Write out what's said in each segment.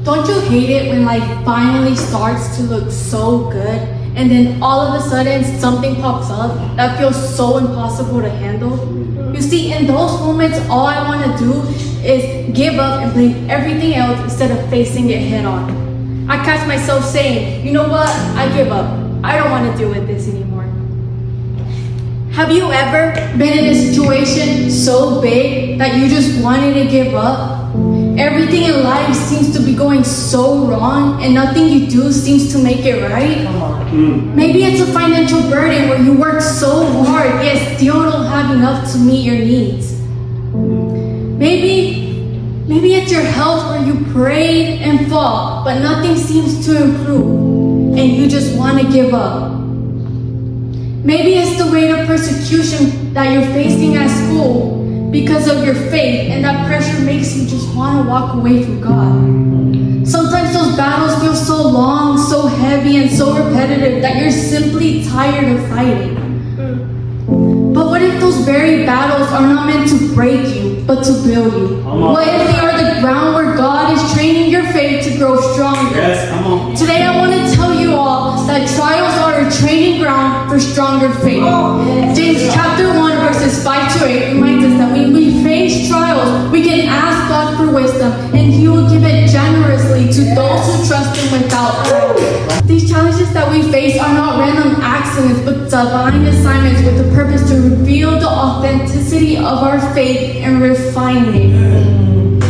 Don't you hate it when life finally starts to look so good and then all of a sudden something pops up that feels so impossible to handle? You see, in those moments, all I want to do is give up and blame everything else instead of facing it head on. I catch myself saying, you know what, I give up. I don't want to deal with this anymore. Have you ever been in a situation so big that you just wanted to give up? Everything in life seems to be going so wrong and nothing you do seems to make it right. Maybe it's a financial burden where you work so hard yet still don't have enough to meet your needs. Maybe it's your health where you prayed and fought but nothing seems to improve and you just want to give up. Maybe it's the weight of persecution that you're facing at school because of your faith, and that pressure makes you just want to walk away from God. Sometimes those battles feel so long, so heavy, and so repetitive that you're simply tired of fighting. But what if those very battles are not meant to break you, but to build you? What if they are the ground where God is training your faith to grow stronger? Yes, come on. Today I want to tell you all that trials are a training ground for stronger faith. James chapter 1 verses 5 to 8 reminds us that when we face trials, we can ask God for wisdom and He will give it generously to those who trust Him without fear. These challenges that we face are not random accidents but divine assignments with the purpose to reveal the authenticity of our faith and refine it,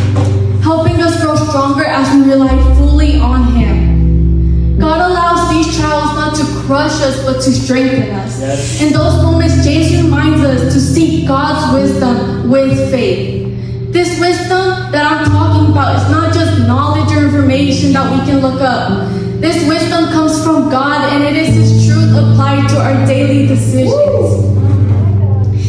helping us grow stronger as we rely fully on Him. God allows these trials not to crush us but to strengthen us. Yes. In those moments, James reminds us to seek God's wisdom with faith. This wisdom that I'm talking about is not just knowledge or information that we can look up. This wisdom comes from God and it is His truth applied to our daily decisions.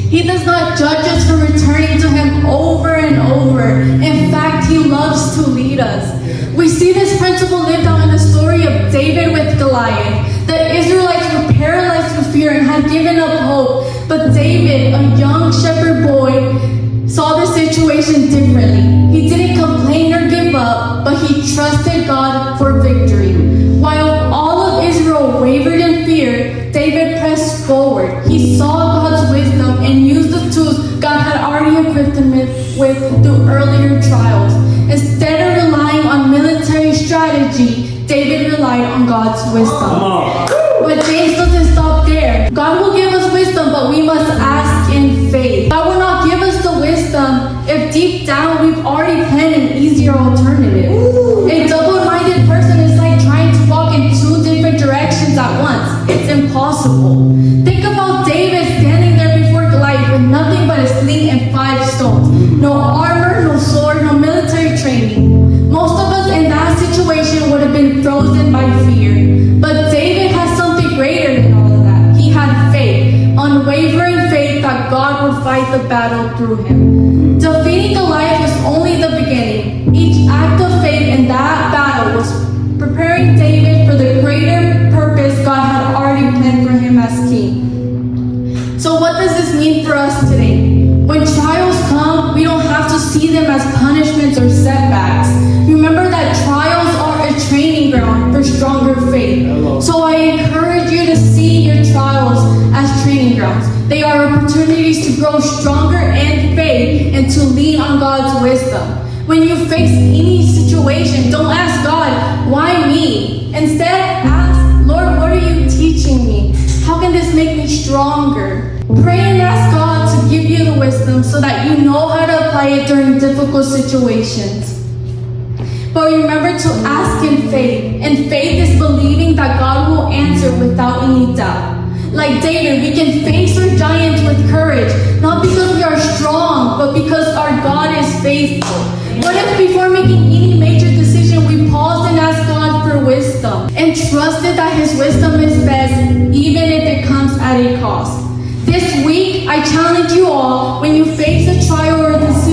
He does not judge us for returning to Him over and over. In fact, He loves to lead us. We see this principle lived out in the story of David with Goliath. The Israelites were paralyzed with fear and had given up hope. But David, a young shepherd boy, saw the situation differently. He didn't complain or give up, but he trusted God for victory. While all of Israel wavered in fear, David pressed forward. He saw God's wisdom and used the tools God had already equipped him with through earlier trials. Instead of relying on military strategy, David relied on God's wisdom. But James doesn't stop there. God will give us wisdom, but we must ask in faith. God will not give us the wisdom if deep down we've already planned an easier alternative. A double-minded person is like trying to walk in two different directions at once. It's impossible. Think about David standing there before Goliath with nothing but a sling and 5 stones. No armor, no sword, no military training. Most of us in that situation would have been frozen by fear. But David has something greater than all of that. He had faith, unwavering faith that God would fight the battle through him. Defeating Goliath was only the beginning. Each act of faith in that battle was preparing David for the greater purpose God had already planned for him as king. So what does this mean for us today? When trials come, we don't have to see them as punishments or setbacks. Remember that trials are a training ground for stronger faith. So I encourage you to see your trials as training grounds. They are opportunities to grow stronger in faith and to lean on God's wisdom. When you face any situation, don't ask God, why me? Instead, ask, Lord, what are you teaching me? How can this make me stronger? Pray and ask God to give you the wisdom so that you know how to apply it during difficult situations. But remember to ask in faith. And faith is believing that God will answer without any doubt. Like David, we can face our giants with courage, not because we are strong, but because our God is faithful. What if before making any major decision, we paused and asked God for wisdom and trusted that His wisdom is best, even if it comes at a cost? This week, I challenge you all, when you face a trial or a decision,